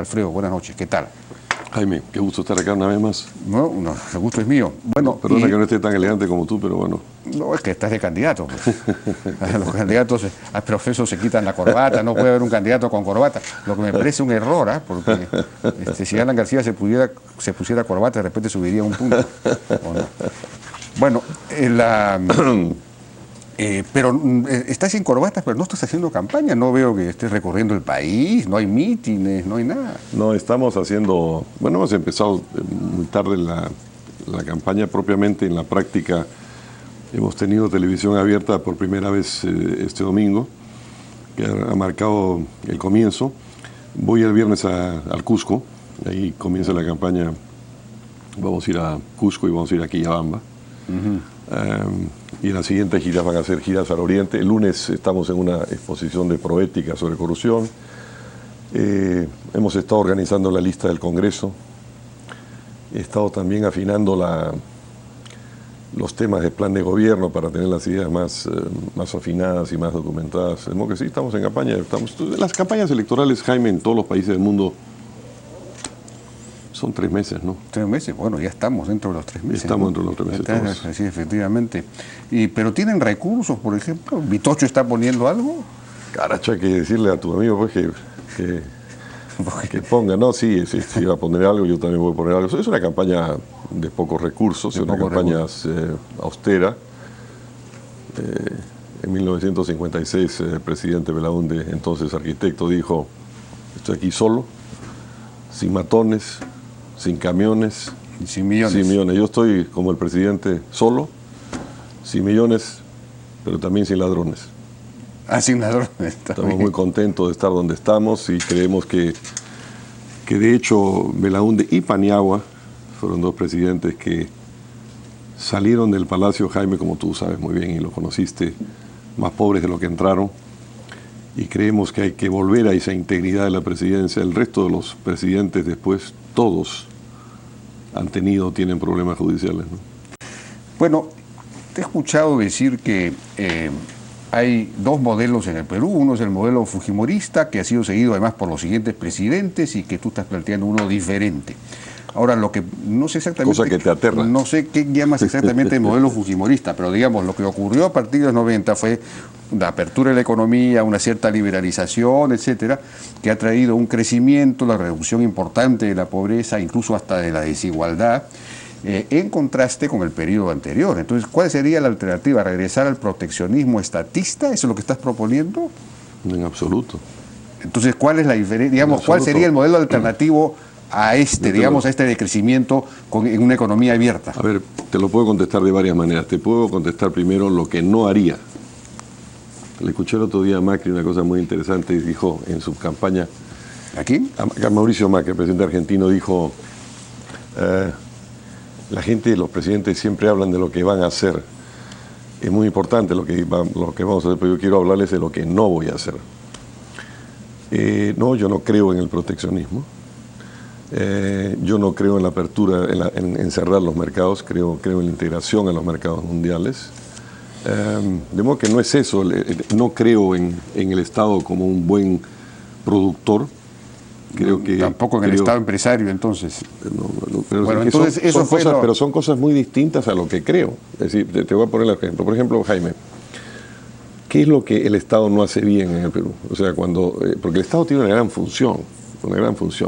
Alfredo, buenas noches, ¿qué tal? Jaime, qué gusto estar acá una vez más. No, el gusto es mío. Bueno, perdona que no esté tan elegante como tú, pero bueno. No, es que estás de candidato. Pues. Los candidatos a profeso se quitan la corbata, no puede haber un candidato con corbata. Lo que me parece un error, ¿eh? Porque si Alan García se pusiera corbata, de repente subiría un punto. ¿O no? Bueno, pero estás sin corbatas, pero no estás haciendo campaña. No veo que estés recorriendo el país, no hay mítines, no hay nada. No, estamos haciendo... Bueno, hemos empezado muy tarde la campaña propiamente. En la práctica hemos tenido televisión abierta por primera vez este domingo, que ha marcado el comienzo. Voy el viernes al Cusco, ahí comienza la campaña. Vamos a ir a Cusco y vamos a ir a Quillabamba. Y en las siguientes giras van a ser giras al oriente. El lunes estamos en una exposición de proética sobre corrupción. Hemos estado organizando la lista del Congreso. He estado también afinando los temas del plan de gobierno para tener las ideas más afinadas y más documentadas. Como que sí, estamos en campaña. Las campañas electorales, Jaime, en todos los países del mundo son 3 meses, ¿no? 3 meses, bueno, ya estamos dentro de los 3 meses. Estamos dentro de los 3 meses. Sí, efectivamente. Pero ¿tienen recursos, por ejemplo? ¿Vitocho está poniendo algo? Caracho, hay que decirle a tu amigo pues que ponga, ¿no? Sí, va a poner algo, yo también voy a poner algo. Es una campaña de pocos recursos, es una campaña austera. En 1956, el presidente Belaúnde, entonces arquitecto, dijo: estoy aquí solo, sin matones, sin camiones, sin millones. Sin millones. Yo estoy como el presidente solo, sin millones, pero también sin ladrones. Sin ladrones. Estamos muy contentos de estar donde estamos y creemos que de hecho Belaúnde y Paniagua fueron 2 presidentes que salieron del Palacio, Jaime, como tú sabes muy bien y lo conociste, más pobres de lo que entraron. Y creemos que hay que volver a esa integridad de la presidencia. El resto de los presidentes después, todos tienen problemas judiciales, ¿no? Bueno, te he escuchado decir que hay 2 modelos en el Perú. Uno es el modelo fujimorista, que ha sido seguido además por los siguientes presidentes, y que tú estás planteando uno diferente. Ahora, lo que no sé exactamente... Cosa que te aterra. No sé qué llamas exactamente el modelo fujimorista, pero digamos, lo que ocurrió a partir de los 90 fue la apertura de la economía, una cierta liberalización, etcétera, que ha traído un crecimiento, la reducción importante de la pobreza, incluso hasta de la desigualdad, en contraste con el periodo anterior. Entonces, ¿cuál sería la alternativa? ¿Regresar al proteccionismo estatista? ¿Eso es lo que estás proponiendo? En absoluto. Entonces, ¿cuál es la diferencia? Digamos, ¿cuál sería el modelo alternativo a este de crecimiento en una economía abierta? A ver, te lo puedo contestar de varias maneras. Te puedo contestar primero lo que no haría. Le escuché el otro día a Macri una cosa muy interesante y dijo en su campaña... ¿A quién? A Mauricio Macri, el presidente argentino, dijo... la gente, los presidentes siempre hablan de lo que van a hacer. Es muy importante lo que vamos a hacer, pero yo quiero hablarles de lo que no voy a hacer. No, yo no creo en el proteccionismo. Yo no creo en la apertura, en cerrar los mercados, creo en la integración en los mercados mundiales. De modo que no es eso, no creo en el Estado como un buen productor. Creo que, tampoco en el Estado empresario, entonces. Pero bueno, entonces eso fue pero son cosas muy distintas a lo que creo. Es decir, te voy a poner el ejemplo. Por ejemplo, Jaime, ¿qué es lo que el Estado no hace bien en el Perú? O sea, porque el Estado tiene una gran función.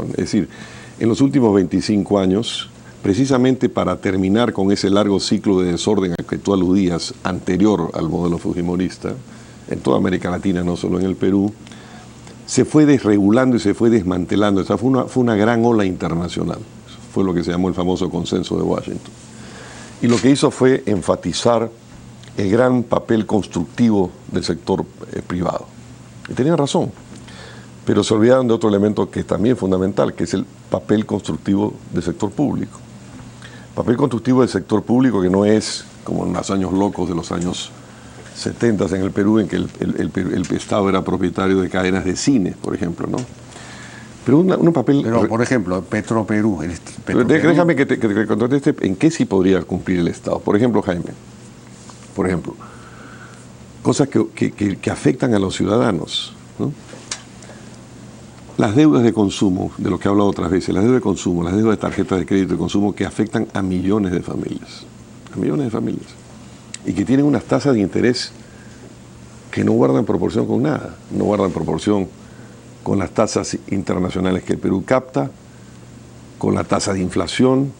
Es decir, en los últimos 25 años, precisamente para terminar con ese largo ciclo de desorden al que tú aludías, anterior al modelo fujimorista, en toda América Latina, no solo en el Perú, se fue desregulando y se fue desmantelando. Esa fue una gran ola internacional. Fue lo que se llamó el famoso consenso de Washington. Y lo que hizo fue enfatizar el gran papel constructivo del sector privado. Y tenían razón, pero se olvidaron de otro elemento que es también fundamental, que es el papel constructivo del sector público. Papel constructivo del sector público que no es como en los años locos de los años 70 en el Perú, en que el Estado era propietario de cadenas de cine, por ejemplo, ¿no? Pero un papel... Pero, por ejemplo, Petroperú. Déjame que te conteste en qué sí podría cumplir el Estado. Por ejemplo, Jaime, cosas que afectan a los ciudadanos, ¿no? las deudas de consumo, de lo que he hablado otras veces, las deudas de consumo, las deudas de tarjetas de crédito de consumo que afectan a millones de familias, y que tienen unas tasas de interés que no guardan proporción con nada, no guardan proporción con las tasas internacionales que el Perú capta, con la tasa de inflación,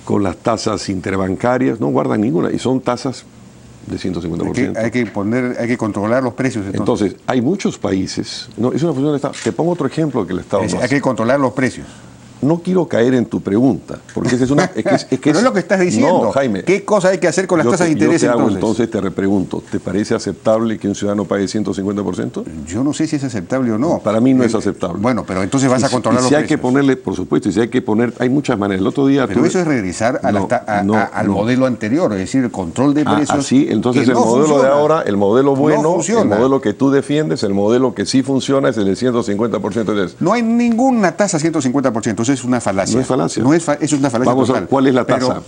con las tasas interbancarias, no guardan ninguna, y son tasas de 150%. Hay que controlar los precios. Entonces, hay muchos países, no, es una función del Estado. Te pongo otro ejemplo que el Estado no hace. Hay que controlar los precios. No quiero caer en tu pregunta, porque esa es una... Pero es lo que estás diciendo. No, Jaime. ¿Qué cosa hay que hacer con las tasas de interés entonces te repregunto, ¿te parece aceptable que un ciudadano pague 150%? Yo no sé si es aceptable o no. Para mí no es aceptable. Bueno, pero entonces vas a controlar los precios. Hay que ponerle, por supuesto, y si hay que poner, hay muchas maneras. El otro día... Pero eso es regresar al modelo anterior, es decir, el control de precios. Sí, entonces el modelo de ahora, el modelo bueno, el modelo que tú defiendes, el modelo que sí funciona es el de 150%. No hay ninguna tasa 150%, eso es una falacia. Falacia. Eso es una falacia. Vamos total. a ver, ¿cuál es la tasa?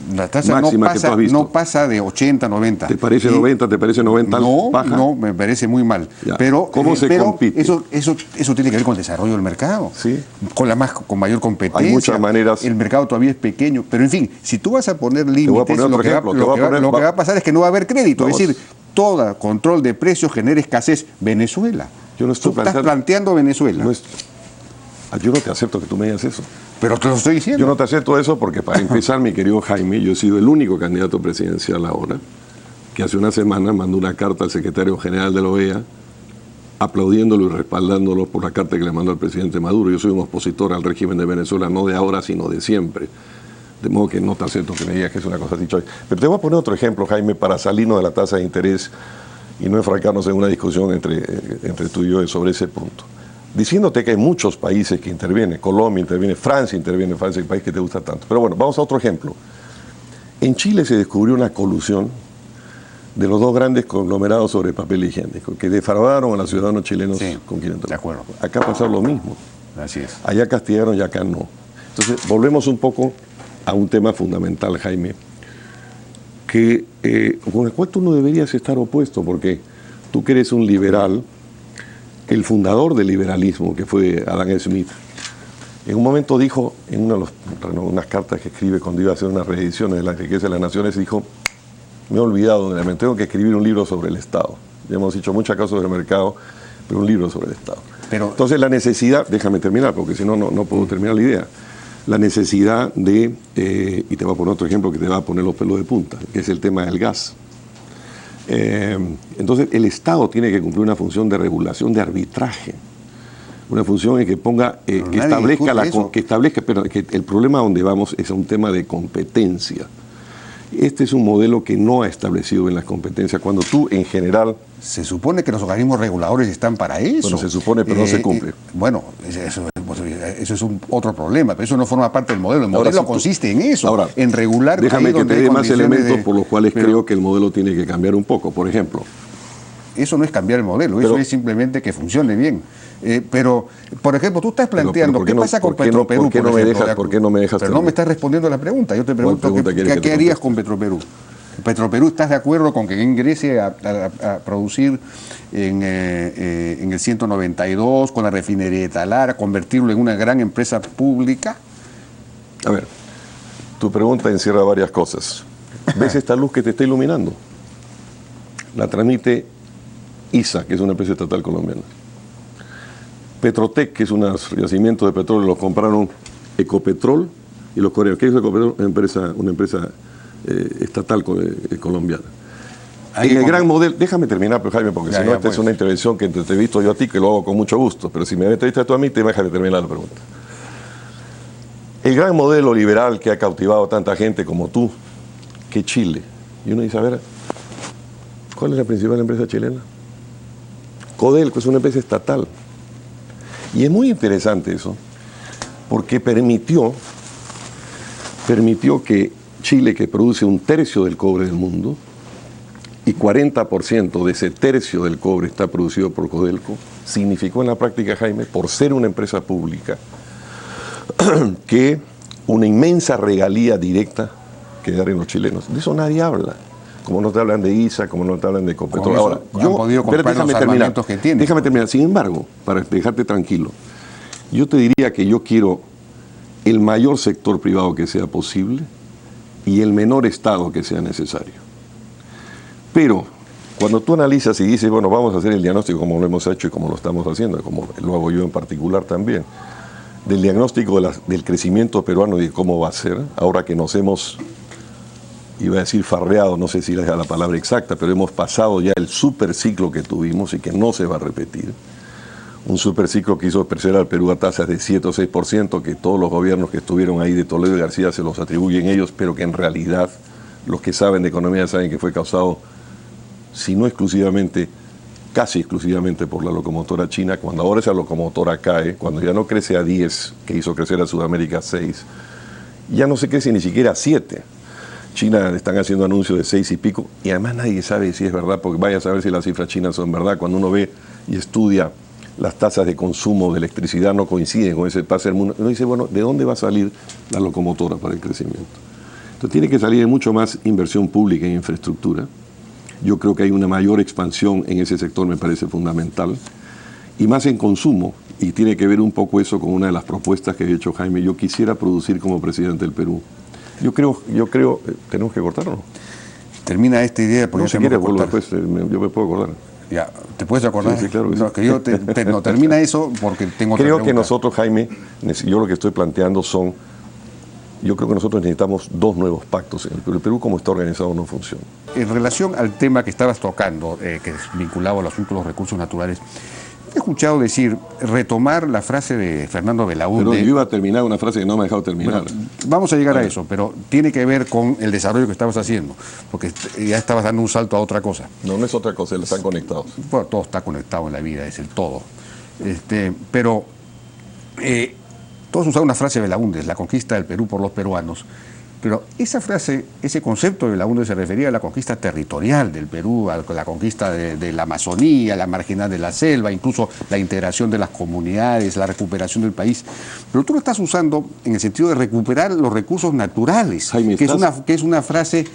Pero la tasa máxima que tú has visto? No pasa de 80, 90. ¿Te parece 90? ¿Te parece 90? No, me parece muy mal. Pero, ¿cómo se compite? Eso tiene que ver con el desarrollo del mercado. Sí. Con mayor competencia. Hay muchas maneras. El mercado todavía es pequeño. Pero en fin, si tú vas a poner límites, lo que va a pasar es que no va a haber crédito. Es decir, todo control de precios genera escasez. Venezuela. Yo no estoy estás planteando Venezuela. Yo no te acepto que tú me digas eso. Pero te lo estoy diciendo. Yo no te acepto eso porque, para empezar, mi querido Jaime, yo he sido el único candidato presidencial ahora que hace una semana mandó una carta al secretario general de la OEA aplaudiéndolo y respaldándolo por la carta que le mandó al presidente Maduro. Yo soy un opositor al régimen de Venezuela, no de ahora, sino de siempre. De modo que no te acepto que me digas que es una cosa dicha hoy. Pero te voy a poner otro ejemplo, Jaime, para salirnos de la tasa de interés y no enfrascarnos en una discusión entre tú y yo sobre ese punto. Diciéndote que hay muchos países que intervienen, Colombia interviene, Francia interviene, Francia es el país que te gusta tanto. Pero bueno, vamos a otro ejemplo. En Chile se descubrió una colusión de los dos grandes conglomerados sobre papel higiénico, que defraudaron a los ciudadanos chilenos con 500. De acuerdo. Acá pasó lo mismo. Así es. Allá castigaron y acá no. Entonces, volvemos un poco a un tema fundamental, Jaime, con el cual tú no deberías estar opuesto, porque tú que eres un liberal, el fundador del liberalismo, que fue Adam Smith, en un momento dijo, en unas cartas que escribe cuando iba a hacer unas reediciones de La riqueza de las naciones, dijo: me he olvidado, me tengo que escribir un libro sobre el Estado. Ya hemos dicho muchas cosas sobre el mercado, pero un libro sobre el Estado. Entonces la necesidad, déjame terminar, porque si no, no puedo terminar la idea. La necesidad de, y te voy a poner otro ejemplo que te va a poner los pelos de punta, que es el tema del gas. Entonces el Estado tiene que cumplir una función de regulación, de arbitraje, una función en que ponga, que establezca, pero que el problema donde vamos es un tema de competencia. Este es un modelo que no ha establecido bien las competencias, cuando tú en general... Se supone que los organismos reguladores están para eso. Bueno, se supone, pero no se cumple. Bueno, eso es otro problema, pero eso no forma parte del modelo. El modelo consiste en eso, ahora, en regular. Déjame que te dé más elementos por los cuales creo que el modelo tiene que cambiar un poco. Por ejemplo, eso no es cambiar el modelo, eso es simplemente que funcione bien. Pero, por ejemplo, tú estás planteando, ¿qué pasa con Petroperú? ¿Por qué no me dejas? Pero no me estás respondiendo a la pregunta. Yo te pregunto, ¿qué harías con Petroperú? Petroperú, ¿estás de acuerdo con que ingrese a producir en el 192 con la refinería de Talara, convertirlo en una gran empresa pública? A ver, tu pregunta encierra varias cosas. ¿Ves esta luz que te está iluminando? La transmite ISA, que es una empresa estatal colombiana. Petrotec, que es un yacimiento de petróleo, lo compraron Ecopetrol y los coreanos. ¿Qué es Ecopetrol? Una empresa estatal colombiana. En el gran modelo, déjame terminar, pero Jaime, porque si no, esta es una intervención que te he visto yo a ti, que lo hago con mucho gusto, pero si me entrevistas tú a mí, déjame terminar la pregunta. El gran modelo liberal que ha cautivado a tanta gente como tú, que Chile, y uno dice, a ver, ¿cuál es la principal empresa chilena? Codelco, es una empresa estatal. Y es muy interesante eso, porque permitió que Chile, que produce 1/3 del cobre del mundo, y 40% de ese tercio del cobre está producido por Codelco, significó en la práctica, Jaime, por ser una empresa pública, que una inmensa regalía directa quedaron los chilenos. De eso nadie habla. como no te hablan de ISA, como no te hablan de Ecopetrol. Ahora, han podido comprar los armamentos que tienen. Déjame terminar. Sin embargo, para dejarte tranquilo, yo te diría que yo quiero el mayor sector privado que sea posible y el menor Estado que sea necesario. Pero cuando tú analizas y dices, bueno, vamos a hacer el diagnóstico como lo hemos hecho y como lo estamos haciendo, como lo hago yo en particular también, del diagnóstico del crecimiento peruano y de cómo va a ser, ahora que nos hemos, iba a decir farreado, no sé si es la palabra exacta, pero hemos pasado ya el superciclo que tuvimos y que no se va a repetir. Un superciclo que hizo crecer al Perú a tasas de 7 o 6%, que todos los gobiernos que estuvieron ahí de Toledo y García se los atribuyen ellos, pero que en realidad los que saben de economía saben que fue causado, si no exclusivamente, casi exclusivamente por la locomotora china. Cuando ahora esa locomotora cae, cuando ya no crece a 10, que hizo crecer a Sudamérica a 6, ya no se crece ni siquiera a 7. China están haciendo anuncios de 6 y pico, y además nadie sabe si es verdad, porque vaya a saber si las cifras chinas son verdad. Cuando uno ve y estudia las tasas de consumo de electricidad no coinciden con ese pase del mundo, uno dice, bueno, ¿de dónde va a salir la locomotora para el crecimiento? Entonces tiene que salir de mucho más inversión pública en infraestructura. Yo creo que hay una mayor expansión en ese sector, me parece fundamental, y más en consumo, y tiene que ver un poco eso con una de las propuestas que ha hecho Jaime. Yo quisiera producir como presidente del Perú. Yo creo, ¿tenemos que cortar o no? Termina esta idea, porque no, si quieres, después, yo me puedo acordar. Ya, ¿te puedes acordar? Sí, sí, claro que sí. No, que yo no, termina eso porque tengo Creo que nosotros, Jaime, yo lo que estoy planteando son, yo creo que nosotros necesitamos 2 nuevos pactos en el Perú. El Perú como está organizado no funciona. En relación al tema que estabas tocando, que es vinculado al asunto de los recursos naturales, he escuchado decir, retomar la frase de Fernando Belaúnde. Pero yo iba a terminar una frase que no me ha dejado terminar. Bueno, vamos a llegar a eso, pero tiene que ver con el desarrollo que estabas haciendo, porque ya estabas dando un salto a otra cosa. No, no es otra cosa, están conectados. Bueno, todo está conectado en la vida, es el todo. Pero todos usaron una frase de Belaúnde, la conquista del Perú por los peruanos. Pero esa frase, ese concepto de Belaúnde se refería a la conquista territorial del Perú, a la conquista de la Amazonía, la marginal de la selva, incluso la integración de las comunidades, la recuperación del país. Pero tú lo estás usando en el sentido de recuperar los recursos naturales, Jaime, que es una frase,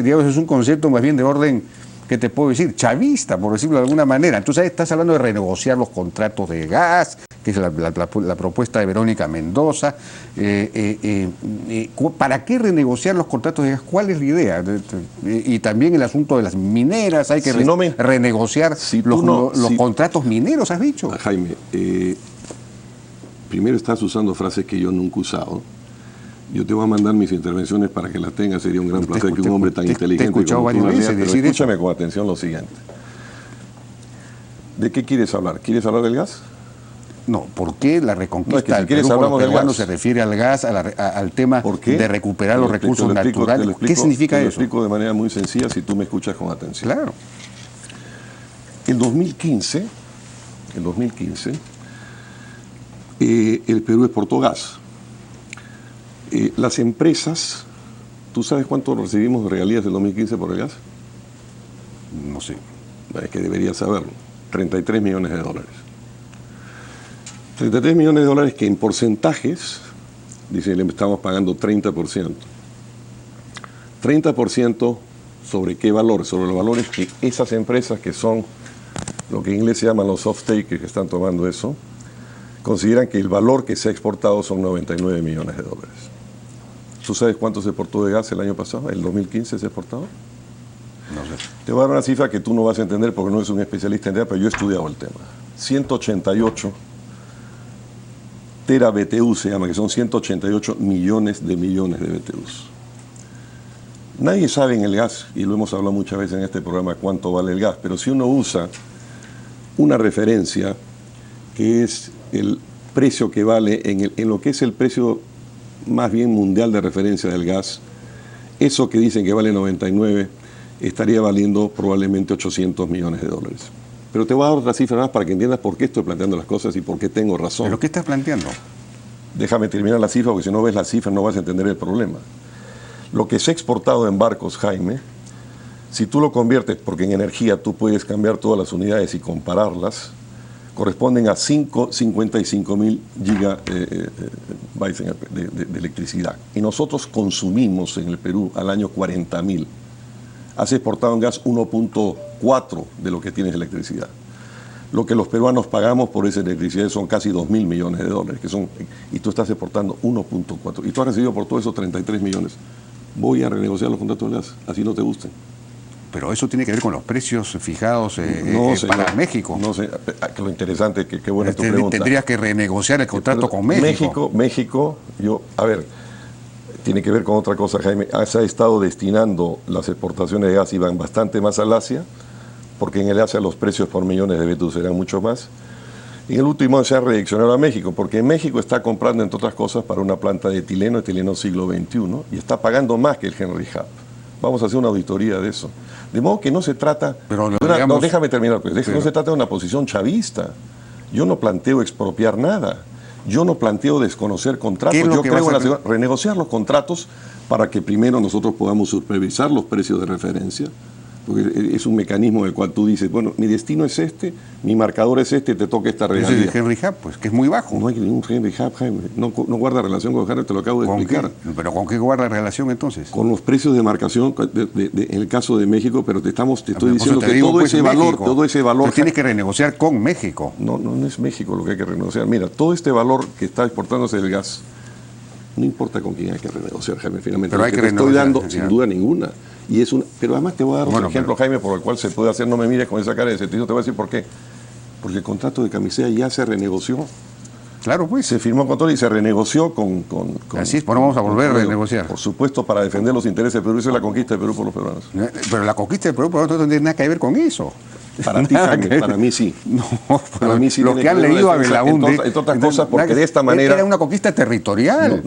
digamos, es un concepto más bien de orden, ¿qué te puedo decir? Chavista, por decirlo de alguna manera. Entonces estás hablando de renegociar los contratos de gas, que es la propuesta de Verónica Mendoza. ¿Para qué renegociar los contratos de gas? ¿Cuál es la idea? Y también el asunto de las mineras, hay que renegociar los contratos mineros, has dicho. Jaime, primero estás usando frases que yo nunca he usado. Yo te voy a mandar mis intervenciones para que las tengas. Sería un gran placer que un hombre tan inteligente como tú lo leas, pero escúchame con atención lo siguiente. ¿De qué quieres hablar? ¿Quieres hablar del gas? No, ¿por qué la reconquista del Perú por los peruanos se refiere al gas, al tema de recuperar los recursos naturales? ¿Qué significa eso? Te lo explico de manera muy sencilla si tú me escuchas con atención. Claro. El 2015, el Perú exportó gas. Las empresas, ¿tú sabes cuánto recibimos de regalías del 2015 por el gas? No sé. Es que deberías saberlo. 33 millones de dólares. 33 millones de dólares que en porcentajes, dicen, le estamos pagando 30%. 30% sobre qué valor, sobre los valores que esas empresas que son lo que en inglés se llaman los off-takers, que están tomando eso, consideran que el valor que se ha exportado son 99 millones de dólares. ¿Tú sabes cuánto se exportó de gas el año pasado? ¿El 2015 se exportó? No sé. Te voy a dar una cifra que tú no vas a entender porque no eres un especialista en tema, pero yo he estudiado el tema. 188 tera BTU se llama, que son 188 millones de BTUs. Nadie sabe en el gas, y lo hemos hablado muchas veces en este programa, cuánto vale el gas, pero si uno usa una referencia que es el precio que vale en lo que es el precio más bien mundial de referencia del gas, eso que dicen que vale 99 estaría valiendo probablemente 800 millones de dólares. Pero te voy a dar otra cifra más para que entiendas por qué estoy planteando las cosas y por qué tengo razón. ¿Pero qué estás planteando? Déjame terminar la cifra, porque si no ves la cifra no vas a entender el problema. Lo que se ha exportado en barcos, Jaime, si tú lo conviertes, porque en energía tú puedes cambiar todas las unidades y compararlas, corresponden a 55.000 gigabytes de electricidad. Y nosotros consumimos en el Perú al año 40.000. has exportado en gas 1.4 de lo que tienes de electricidad. Lo que los peruanos pagamos por esa electricidad son casi 2.000 millones de dólares, y tú estás exportando 1.4. Y tú has recibido por todo eso 33 millones. Voy a renegociar los contratos de gas, así no te gusten. Pero eso tiene que ver con los precios fijados para México. No sé, que lo interesante, que buena tu pregunta. Tendrías que renegociar el contrato con México. México, tiene que ver con otra cosa, Jaime. Se ha estado destinando las exportaciones de gas, iban bastante más al Asia, porque en el Asia los precios por millones de BTU serán mucho más. Y en el último año se ha redireccionado a México, porque México está comprando, entre otras cosas, para una planta de etileno siglo XXI, y está pagando más que el Henry Hub. Vamos a hacer una auditoría de eso. De modo que no se trata... No, déjame terminar, pues. No se trata de una posición chavista. Yo no planteo expropiar nada. Yo no planteo desconocer contratos. Yo creo en renegociar los contratos para que primero nosotros podamos supervisar los precios de referencia, porque es un mecanismo en el cual tú dices, bueno, mi destino es este, mi marcador es este, te toca esta regalía. Es el Henry Hub, pues, que es muy bajo. No hay ningún Henry Hub, Jaime. No guarda relación con Henry, te lo acabo de explicar. ¿Pero con qué guarda relación entonces? Con los precios de marcación en el caso de México, pero te estoy diciendo que todo ese valor... Pero tienes que renegociar con México. No es México lo que hay que renegociar. Mira, todo este valor que está exportándose del gas, no importa con quién hay que renegociar, Jaime, finalmente. Pero hay que estoy dando, sin duda ninguna. Pero además te voy a dar un ejemplo, Jaime, por el cual se puede hacer, no me mires con esa cara de sentido, te voy a decir por qué. Porque el contrato de Camisea ya se renegoció. Claro, pues. Se firmó con todo y se renegoció con así es, pues no vamos a volver a renegociar. Por supuesto, para defender los intereses del Perú. Esa es la conquista del Perú por los peruanos. Pero la conquista del Perú por los no tiene nada que ver con eso. Para ti, Jaime, para mí sí. No, para mí sí. Lo que han leído a Belaúnde. Entre otras cosas, porque de esta manera... Era una conquista territorial.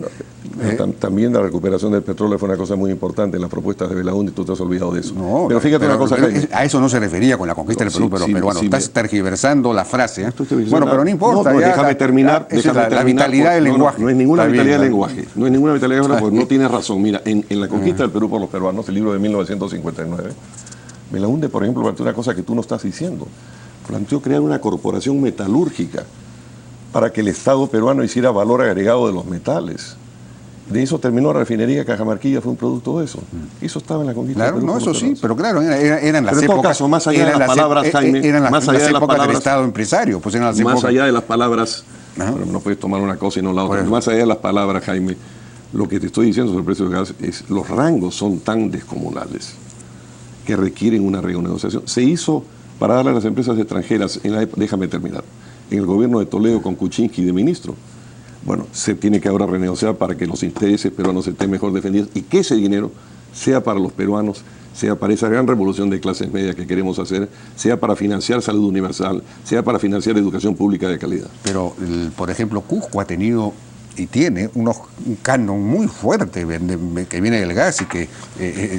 También la recuperación del petróleo fue una cosa muy importante en las propuestas de Belaúnde y tú te has olvidado de eso. No, pero fíjate una cosa, Jaime. A eso no se refería con la conquista del Perú, pero peruano. Estás tergiversando la frase. Bueno, pero no importa. Déjame terminar. La vitalidad del lenguaje. No es ninguna vitalidad del lenguaje. No es ninguna vitalidad del lenguaje, porque no tienes razón. Mira, en la conquista del Perú por los peruanos, el libro de 1959, Belaúnde, por ejemplo, planteó una cosa que tú no estás diciendo. Planteó crear una corporación metalúrgica para que el Estado peruano hiciera valor agregado de los metales. De eso terminó la refinería Cajamarquilla, fue un producto de eso. Eso estaba en la conquista. Claro, no, eso sí, pero claro, eran las épocas. En todo caso, más allá de las palabras, Jaime, eran más allá de las épocas del Estado empresario, pues eran las épocas. Más allá de las palabras, pero no puedes tomar una cosa y no la otra. Más allá de las palabras, Jaime, lo que te estoy diciendo sobre el precio del gas es los rangos son tan descomunales que requieren una renegociación. Se hizo para darle a las empresas extranjeras, déjame terminar, en el gobierno de Toledo con Kuczynski de ministro. Bueno, se tiene que ahora renegociar para que los intereses peruanos estén mejor defendidos y que ese dinero sea para los peruanos, sea para esa gran revolución de clases medias que queremos hacer, sea para financiar salud universal, sea para financiar educación pública de calidad. Pero, por ejemplo, Cusco ha tenido y tiene un canon muy fuerte que viene del gas y que,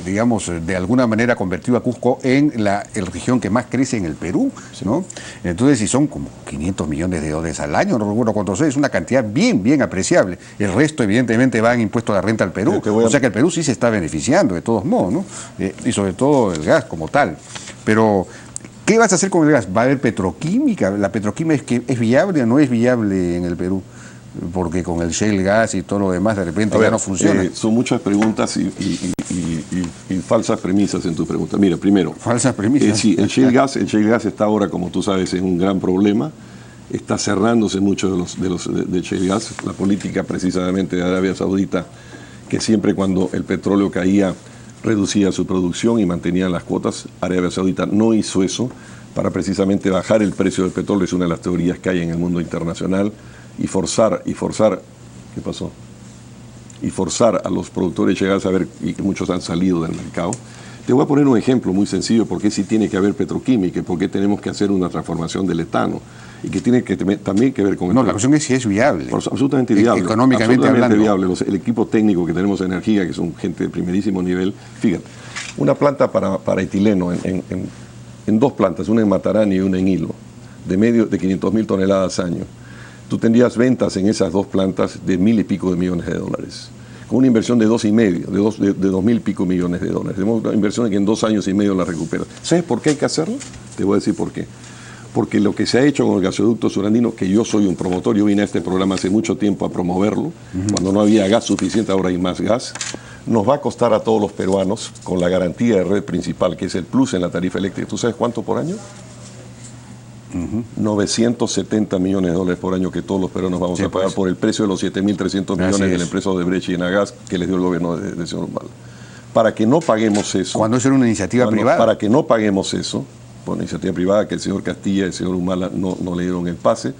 digamos, de alguna manera ha convertido a Cusco en la región que más crece en el Perú, ¿no? Entonces, si son como 500 millones de dólares al año, no recuerdo cuánto es una cantidad bien apreciable. El resto, evidentemente, va en impuesto a la renta al Perú. O sea que el Perú sí se está beneficiando, de todos modos, ¿no? Y sobre todo el gas como tal. Pero... ¿qué vas a hacer con el gas? ¿Va a haber petroquímica? ¿La petroquímica es viable o no es viable en el Perú? Porque con el shale gas y todo lo demás de repente ya no funciona. Son muchas preguntas y falsas premisas en tu pregunta. Mira, primero... falsas premisas. Sí, el shale gas está ahora, como tú sabes, es un gran problema. Está cerrándose mucho del shale gas. La política precisamente de Arabia Saudita, que siempre cuando el petróleo caía reducía su producción y mantenía las cuotas. Arabia Saudita no hizo eso para precisamente bajar el precio del petróleo. Es una de las teorías que hay en el mundo internacional. Y forzar, ¿qué pasó? Y forzar a los productores llegar a saber, y muchos han salido del mercado. Te voy a poner un ejemplo muy sencillo, porque sí tiene que haber petroquímica, porque tenemos que hacer una transformación del etano, y que tiene que también que ver con... No, la cuestión es si es viable. Absolutamente viable. Económicamente hablando. Viable. El equipo técnico que tenemos en energía, que son gente de primerísimo nivel, fíjate, una planta para etileno en dos plantas, una en Matarani y una en Hilo, de 500.000 toneladas al año. Tú tendrías ventas en esas dos plantas de 1.000 y pico de millones de dólares, con una inversión de 2,5, de 2.000 y pico millones de dólares. Tenemos una inversión que en 2 años y medio la recuperas. ¿Sabes por qué hay que hacerlo? Te voy a decir por qué. Porque lo que se ha hecho con el gasoducto surandino, que yo soy un promotor, yo vine a este programa hace mucho tiempo a promoverlo, cuando no había gas suficiente, ahora hay más gas. nos va a costar a todos los peruanos, con la garantía de red principal, que es el plus en la tarifa eléctrica. ¿Tú sabes cuánto por año? 970 millones de dólares por año que todos los peruanos vamos a pagar por el precio de los 7.300 millones de la empresa Odebrecht y Enagas que les dio el gobierno del señor Humala. Para que no paguemos eso... Cuando eso era una iniciativa privada. Para que no paguemos eso, por una iniciativa privada que el señor Castilla y el señor Humala no le dieron el pase,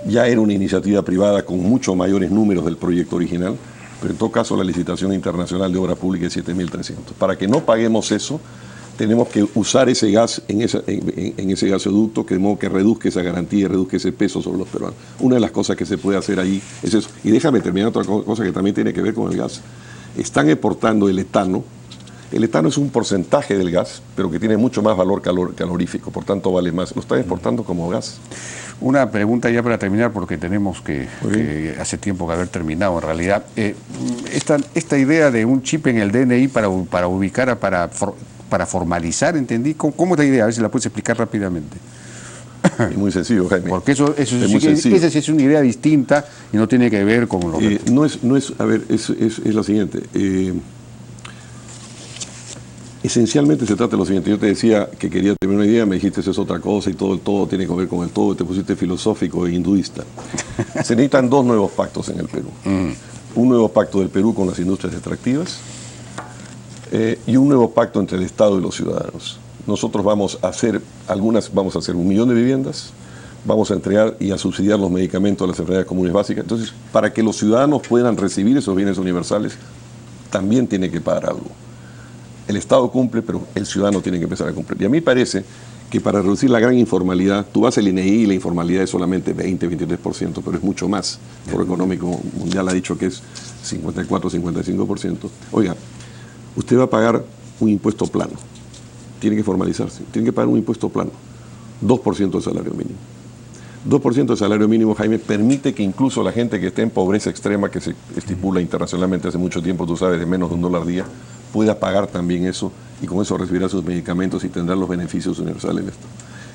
ya era una iniciativa privada con mucho mayores números del proyecto original, pero en todo caso la licitación internacional de obra pública es 7.300. Para que no paguemos eso, tenemos que usar ese gas en ese gasoducto, de modo que reduzca esa garantía y reduzca ese peso sobre los peruanos. Una de las cosas que se puede hacer ahí es eso. Y déjame terminar otra cosa que también tiene que ver con el gas. Están exportando el etano. El etano es un porcentaje del gas, pero que tiene mucho más valor calorífico, por tanto vale más. Lo están exportando como gas. Una pregunta ya para terminar, porque tenemos que hace tiempo que haber terminado en realidad. Esta idea de un chip en el DNI para ubicar, para formalizar, ¿entendí? ¿Cómo es la idea? A ver si la puedes explicar rápidamente. Es muy sencillo, Jaime. Porque esa sí es una idea distinta y no tiene que ver con lo que... es lo siguiente. Esencialmente se trata de lo siguiente. Yo te decía que quería tener una idea, me dijiste eso es otra cosa y todo tiene que ver con el todo, y te pusiste filosófico e hinduista. Se necesitan dos nuevos pactos en el Perú. Un nuevo pacto del Perú con las industrias extractivas y un nuevo pacto entre el Estado y los ciudadanos. Nosotros vamos a hacer 1 millón de viviendas, vamos a entregar y a subsidiar los medicamentos a las enfermedades comunes básicas. Entonces, para que los ciudadanos puedan recibir esos bienes universales, también tiene que pagar algo. El Estado cumple, pero el ciudadano tiene que empezar a cumplir. Y a mí parece que para reducir la gran informalidad, tú vas al INEI y la informalidad es solamente 20-23%, pero es mucho más. El Foro Económico Mundial ha dicho que es 54-55%. Oiga, usted va a pagar un impuesto plano. Tiene que formalizarse. Tiene que pagar un impuesto plano. 2% del salario mínimo. 2% del salario mínimo, Jaime, permite que incluso la gente que esté en pobreza extrema, que se estipula internacionalmente hace mucho tiempo, tú sabes, de menos de $1 día, pueda pagar también eso y con eso recibirá sus medicamentos y tendrá los beneficios universales de esto.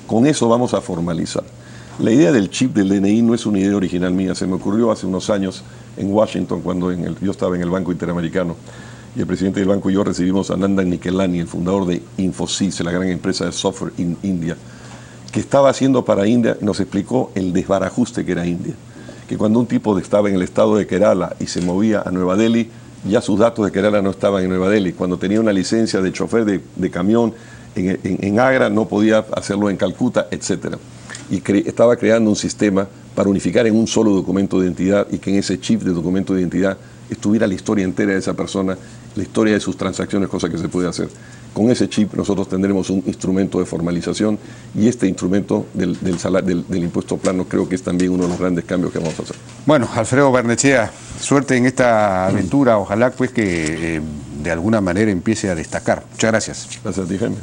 Con eso vamos a formalizar. La idea del chip del DNI no es una idea original mía, se me ocurrió hace unos años en Washington cuando yo estaba en el Banco Interamericano y el presidente del banco y yo recibimos a Nandan Nikelani, el fundador de Infosys, la gran empresa de software en India, que estaba haciendo para India, nos explicó el desbarajuste que era India, que cuando un tipo estaba en el estado de Kerala y se movía a Nueva Delhi, ya sus datos de Kerala no estaban en Nueva Delhi. Cuando tenía una licencia de chofer de camión en Agra, no podía hacerlo en Calcuta, etc. Y estaba creando un sistema para unificar en un solo documento de identidad y que en ese chip de documento de identidad estuviera la historia entera de esa persona, la historia de sus transacciones, cosa que se puede hacer. Con ese chip nosotros tendremos un instrumento de formalización y este instrumento del impuesto plano creo que es también uno de los grandes cambios que vamos a hacer. Bueno, Alfredo Barnechea, suerte en esta aventura, ojalá pues que de alguna manera empiece a destacar. Muchas gracias. Gracias a ti, Jaime.